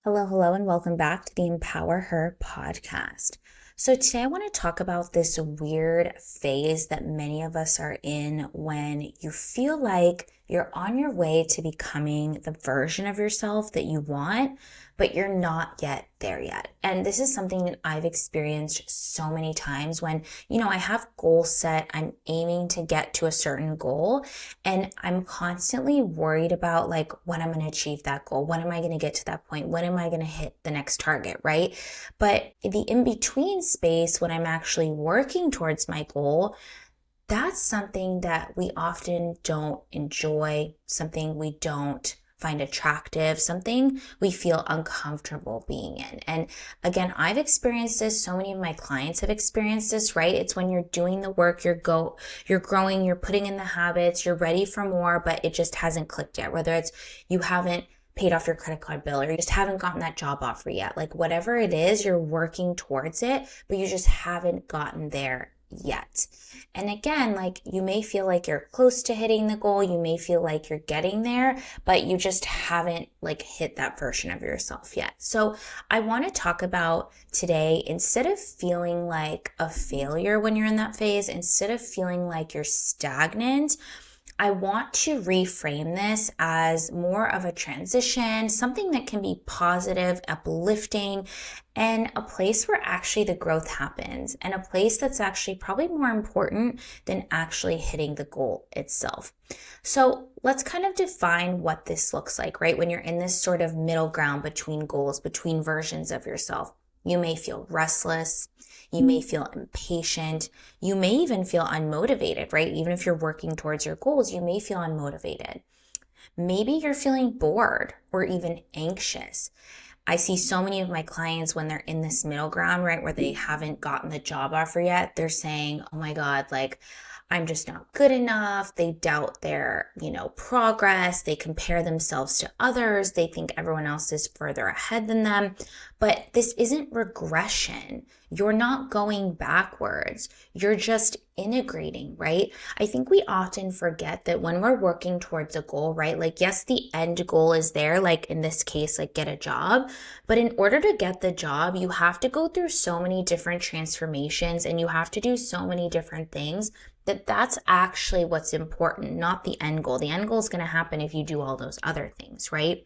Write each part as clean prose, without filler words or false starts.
Hello, and welcome back to the EmpowerHER Podcast. So today I want to talk about this weird phase that many of us are in when you feel like you're on your way to becoming the version of yourself that you want, but you're not yet there yet. And this is something that I've experienced so many times when, I have goals set, I'm aiming to get to a certain goal, and I'm constantly worried about when I'm going to achieve that goal. When am I going to get to that point? When am I going to hit the next target, right? But the in-between space, when I'm actually working towards my goal, that's something that we often don't enjoy, something we don't find attractive, something we feel uncomfortable being in. And again, I've experienced this. So many of my clients have experienced this, right? It's when you're doing the work, you're growing, you're putting in the habits, you're ready for more, but it just hasn't clicked yet. Whether it's you haven't paid off your credit card bill or you just haven't gotten that job offer yet. Whatever it is, you're working towards it, but you just haven't gotten there yet. And again, you may feel like you're close to hitting the goal, you may feel like you're getting there, but you just haven't hit that version of yourself yet. So I want to talk about today, instead of feeling like a failure when you're in that phase, instead of feeling like you're stagnant, I want to reframe this as more of a transition, something that can be positive, uplifting, and a place where actually the growth happens, and a place that's actually probably more important than actually hitting the goal itself. So let's kind of define what this looks like, right? When you're in this sort of middle ground between goals, between versions of yourself. You may feel restless. You may feel impatient. You may even feel unmotivated, right? Even if you're working towards your goals, you may feel unmotivated. Maybe you're feeling bored or even anxious. I see so many of my clients when they're in this middle ground, right, where they haven't gotten the job offer yet, they're saying, oh my God, I'm just not good enough. They doubt their, progress. They compare themselves to others. They think everyone else is further ahead than them. But this isn't regression. You're not going backwards. You're just integrating, right? I think we often forget that when we're working towards a goal, right? Yes, the end goal is there, in this case, get a job. But in order to get the job, you have to go through so many different transformations and you have to do so many different things that's actually what's important, not the end goal. The end goal is going to happen if you do all those other things, right?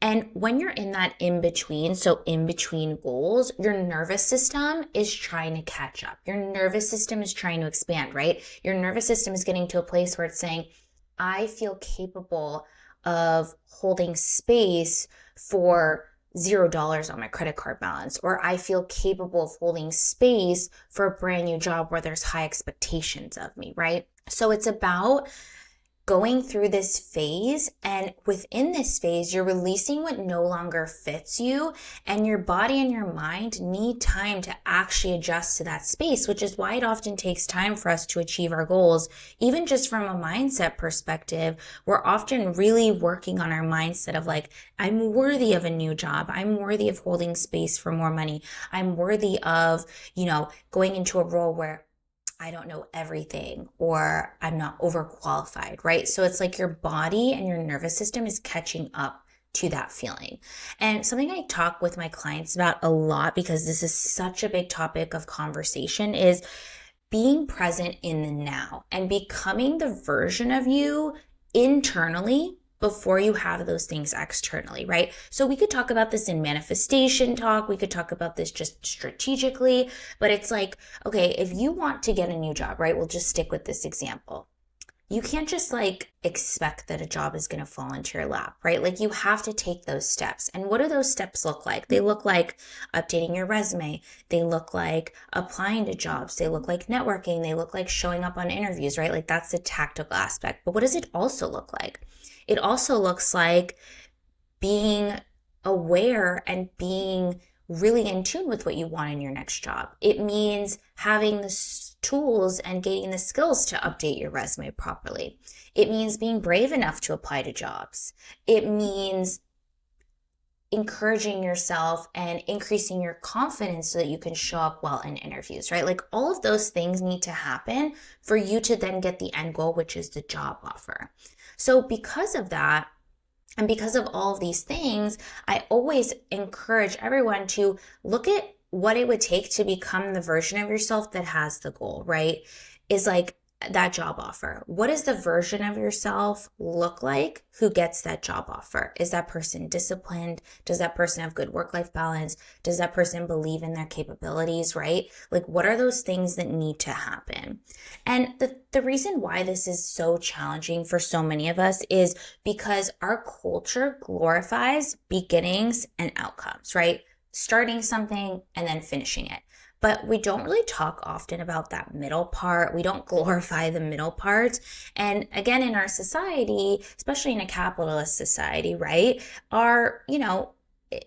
And when you're in that in-between, so in between goals, your nervous system is trying to catch up. Your nervous system is trying to expand, right? Your nervous system is getting to a place where it's saying, I feel capable of holding space for $0 on my credit card balance, or I feel capable of holding space for a brand new job where there's high expectations of me, right? So it's about going through this phase, and within this phase, you're releasing what no longer fits you, and your body and your mind need time to actually adjust to that space, which is why it often takes time for us to achieve our goals. Even just from a mindset perspective, we're often really working on our mindset of I'm worthy of a new job. I'm worthy of holding space for more money. I'm worthy of, going into a role where I don't know everything, or I'm not overqualified, right? So it's your body and your nervous system is catching up to that feeling. And something I talk with my clients about a lot, because this is such a big topic of conversation, is being present in the now and becoming the version of you internally before you have those things externally, right? So we could talk about this in manifestation talk. We could talk about this just strategically, but it's okay, if you want to get a new job, right? We'll just stick with this example. You can't just expect that a job is going to fall into your lap, right? You have to take those steps. And what do those steps look like? They look like updating your resume. They look like applying to jobs. They look like networking. They look like showing up on interviews, right? That's the tactical aspect. But what does it also look like? It also looks like being aware and being really in tune with what you want in your next job. It means having the tools and gaining the skills to update your resume properly. It means being brave enough to apply to jobs. It means encouraging yourself and increasing your confidence so that you can show up well in interviews, right? All of those things need to happen for you to then get the end goal, which is the job offer. So because of that, And because of all of these things, I always encourage everyone to look at what it would take to become the version of yourself that has the goal, right? Is like that job offer. What does the version of yourself look like who gets that job offer? Is that person disciplined? Does that person have good work-life balance? Does that person believe in their capabilities, right? Like, what are those things that need to happen? And the reason why this is so challenging for so many of us is because our culture glorifies beginnings and outcomes, right? Starting something and then finishing it. But we don't really talk often about that middle part. We don't glorify the middle part. And again, in our society, especially in a capitalist society, right,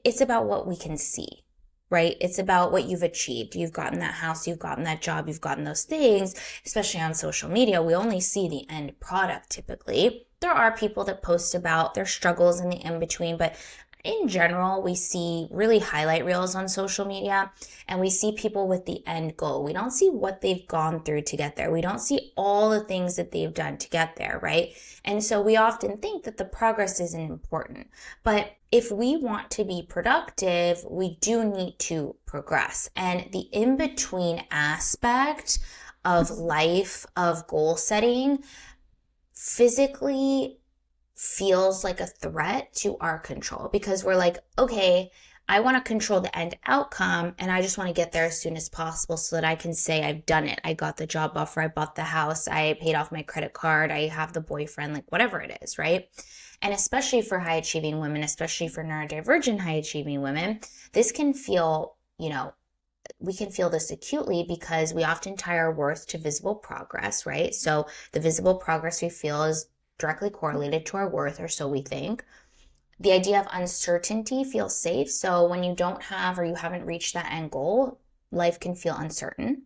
it's about what we can see, right? It's about what you've achieved. You've gotten that house, you've gotten that job, you've gotten those things. Especially on social media, we only see the end product typically. There are people that post about their struggles in the in-between, but in general, we see really highlight reels on social media, and we see people with the end goal. We don't see what they've gone through to get there. We don't see all the things that they've done to get there, right? And so we often think that the progress isn't important. But if we want to be productive, we do need to progress. And the in-between aspect of life, of goal setting, physically feels like a threat to our control, because we're like, okay, I want to control the end outcome and I just want to get there as soon as possible so that I can say I've done it. I got the job offer, I bought the house, I paid off my credit card, I have the boyfriend, like whatever it is, right? And especially for high achieving women, especially for neurodivergent high achieving women, this can feel, we can feel this acutely because we often tie our worth to visible progress, right? So the visible progress we feel is directly correlated to our worth, or so we think. The idea of uncertainty feels safe. So when you don't have or you haven't reached that end goal, life can feel uncertain.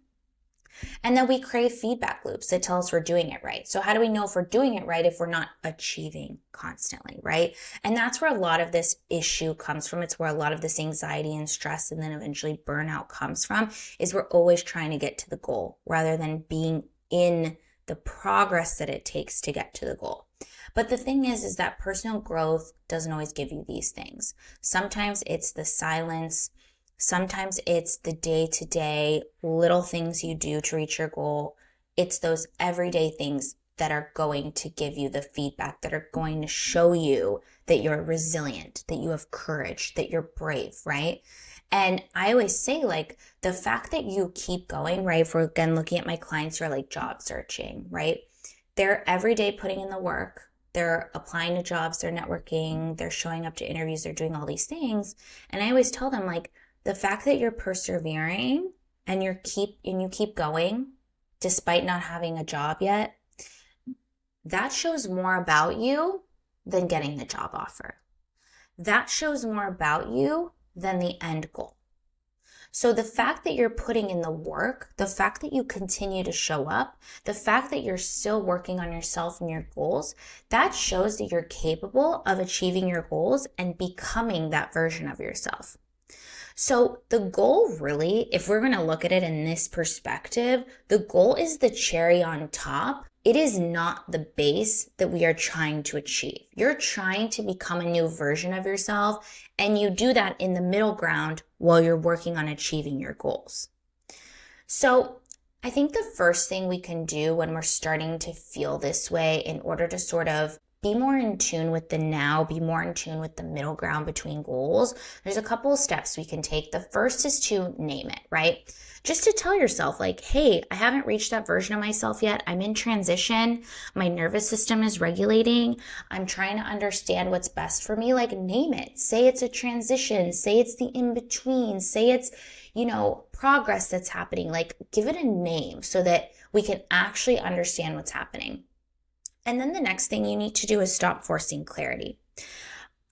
And then we crave feedback loops that tell us we're doing it right. So how do we know if we're doing it right if we're not achieving constantly, right? And that's where a lot of this issue comes from. It's where a lot of this anxiety and stress and then eventually burnout comes from, is we're always trying to get to the goal rather than being in the progress that it takes to get to the goal. But the thing is that personal growth doesn't always give you these things. Sometimes it's the silence. Sometimes it's the day-to-day little things you do to reach your goal. It's those everyday things that are going to give you the feedback, that are going to show you that you're resilient, that you have courage, that you're brave, right? And I always say, like, the fact that you keep going, right? If we're again looking at my clients who are like job searching, right? They're every day putting in the work. They're applying to jobs, they're networking, they're showing up to interviews, they're doing all these things. And I always tell them, like, the fact that you're persevering and you keep going despite not having a job yet, that shows more about you than getting the job offer. That shows more about you than the end goal. So the fact that you're putting in the work, the fact that you continue to show up, the fact that you're still working on yourself and your goals, that shows that you're capable of achieving your goals and becoming that version of yourself. So the goal really, if we're going to look at it in this perspective, the goal is the cherry on top. It is not the base that we are trying to achieve. You're trying to become a new version of yourself, and you do that in the middle ground while you're working on achieving your goals. So I think the first thing we can do when we're starting to feel this way, in order to sort of be more in tune with the now, be more in tune with the middle ground between goals, there's a couple of steps we can take. The first is to name it, right? Just to tell yourself, like, hey, I haven't reached that version of myself yet. I'm in transition. My nervous system is regulating. I'm trying to understand what's best for me. Like, name it. Say it's a transition. Say it's the in-between. Say it's, progress that's happening. Like, give it a name so that we can actually understand what's happening. And then the next thing you need to do is stop forcing clarity.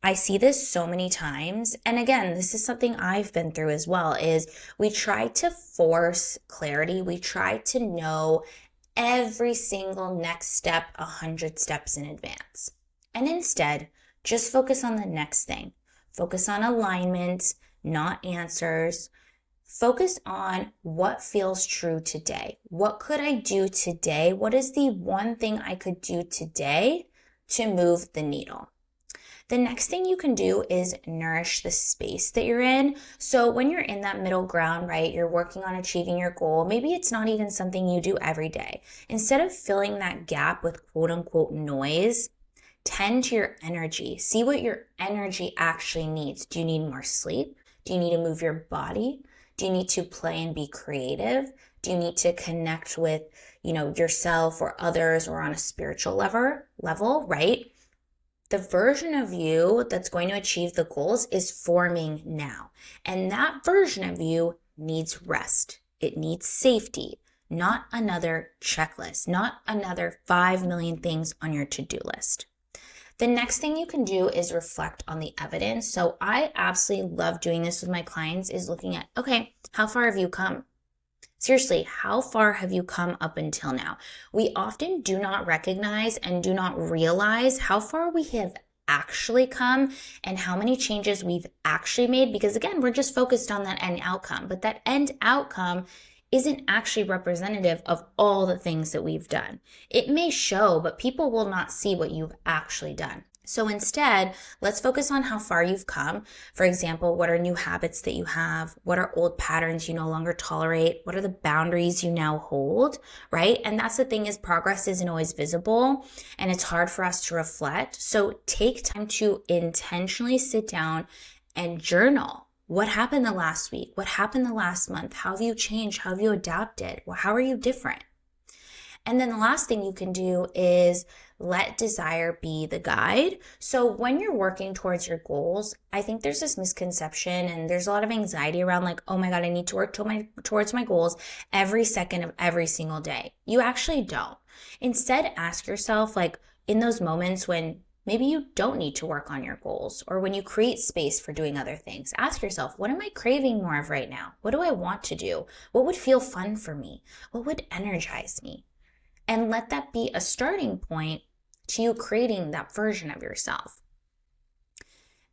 I see this so many times. And again, this is something I've been through as well, is we try to force clarity. We try to know every single next step 100 steps in advance. And instead, just focus on the next thing. Focus on alignment, not answers. Focus on what feels true today. What could I do today? What is the one thing I could do today to move the needle? The next thing you can do is nourish the space that you're in. So when you're in that middle ground, right, you're working on achieving your goal. Maybe it's not even something you do every day. Instead of filling that gap with quote unquote noise, tend to your energy. See what your energy actually needs. Do you need more sleep? Do you need to move your body? Do you need to play and be creative? Do you need to connect with, yourself or others or on a spiritual level, right? The version of you that's going to achieve the goals is forming now. And that version of you needs rest. It needs safety, not another checklist, not another 5 million things on your to-do list. The next thing you can do is reflect on the evidence. So I absolutely love doing this with my clients, is looking at, okay, how far have you come? Seriously, how far have you come up until now? We often do not recognize and do not realize how far we have actually come and how many changes we've actually made, because again, we're just focused on that end outcome, but that end outcome isn't actually representative of all the things that we've done. It may show, but people will not see what you've actually done. So instead, let's focus on how far you've come. For example, what are new habits that you have? What are old patterns you no longer tolerate? What are the boundaries you now hold, right? And that's the thing, is progress isn't always visible and it's hard for us to reflect. So take time to intentionally sit down and journal. What happened the last week? What happened the last month? How have you changed? How have you adapted? Well, how are you different? And then the last thing you can do is let desire be the guide. So when you're working towards your goals, I think there's this misconception and there's a lot of anxiety around like, oh my God, I need to work towards my goals every second of every single day. You actually don't. Instead, ask yourself, like, in those moments when maybe you don't need to work on your goals, or when you create space for doing other things, ask yourself, what am I craving more of right now? What do I want to do? What would feel fun for me? What would energize me? And let that be a starting point to you creating that version of yourself.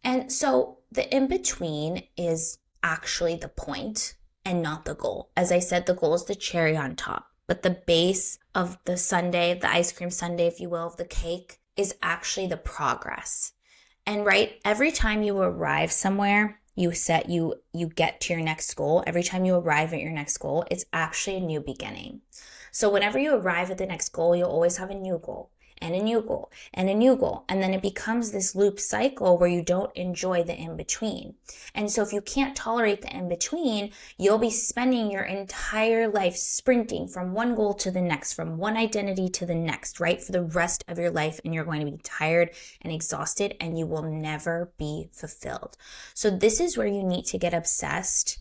And so the in-between is actually the point and not the goal. As I said, the goal is the cherry on top, but the base of the sundae, the ice cream sundae, if you will, of the cake, is actually the progress. And right, every time you arrive somewhere, you get to your next goal. Every time you arrive at your next goal, it's actually a new beginning. So whenever you arrive at the next goal, you'll always have a new goal and a new goal and a new goal. And then it becomes this loop cycle where you don't enjoy the in-between. And so if you can't tolerate the in-between, you'll be spending your entire life sprinting from one goal to the next, from one identity to the next, right? For the rest of your life. And you're going to be tired and exhausted and you will never be fulfilled. So this is where you need to get obsessed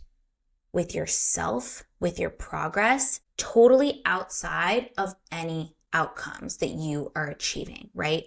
with yourself, with your progress, totally outside of any outcomes that you are achieving, right?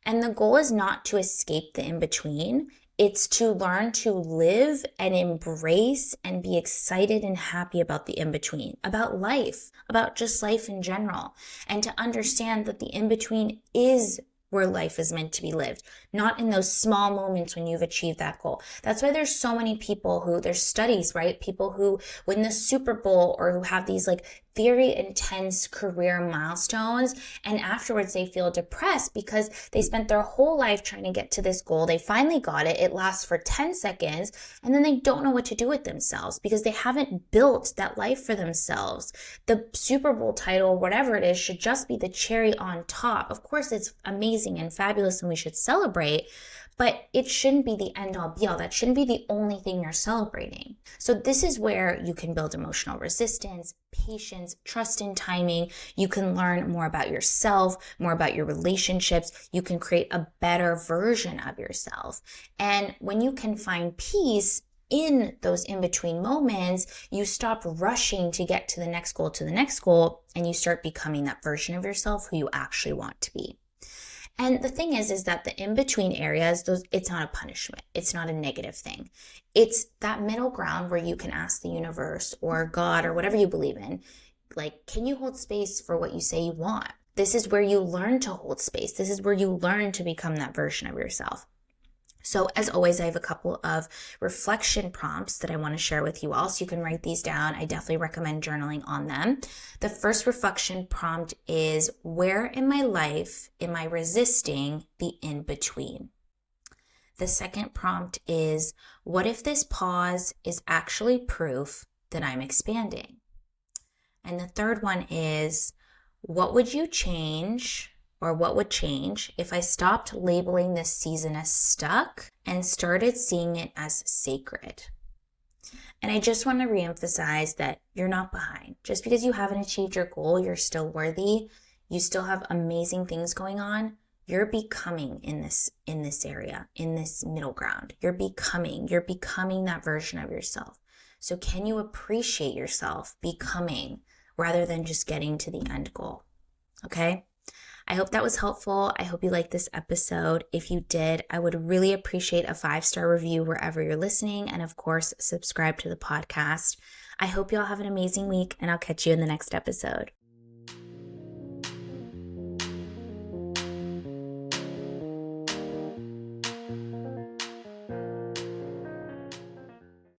And the goal is not to escape the in-between. It's to learn to live and embrace and be excited and happy about the in-between, about life, about just life in general, and to understand that the in-between is where life is meant to be lived, not in those small moments when you've achieved that goal. That's why there's so many people there's studies, right? People who win the Super Bowl or who have these like very intense career milestones, and afterwards they feel depressed because they spent their whole life trying to get to this goal. They finally got it. It lasts for 10 seconds and then they don't know what to do with themselves because they haven't built that life for themselves. The Super Bowl title, whatever it is, should just be the cherry on top. Of course, it's amazing and fabulous and we should celebrate, but it shouldn't be the end all be all. That shouldn't be the only thing you're celebrating. So this is where you can build emotional resistance, patience, trust in timing. You can learn more about yourself, more about your relationships. You can create a better version of yourself. And when you can find peace in those in-between moments, you stop rushing to get to the next goal, and you start becoming that version of yourself who you actually want to be. And the thing is that the in-between areas, it's not a punishment. It's not a negative thing. It's that middle ground where you can ask the universe or God or whatever you believe in, like, can you hold space for what you say you want? This is where you learn to hold space. This is where you learn to become that version of yourself. So as always, I have a couple of reflection prompts that I want to share with you all. So you can write these down. I definitely recommend journaling on them. The first reflection prompt is, where in my life am I resisting the in-between? The second prompt is, what if this pause is actually proof that I'm expanding? And the third one is, what would you change, or what would change if I stopped labeling this season as stuck and started seeing it as sacred? And I just want to reemphasize that you're not behind. Just because you haven't achieved your goal, you're still worthy. You still have amazing things going on. You're becoming in this area, in this middle ground. You're becoming that version of yourself. So can you appreciate yourself becoming rather than just getting to the end goal? Okay? I hope that was helpful. I hope you liked this episode. If you did, I would really appreciate a 5-star review wherever you're listening. And of course, subscribe to the podcast. I hope you all have an amazing week, and I'll catch you in the next episode.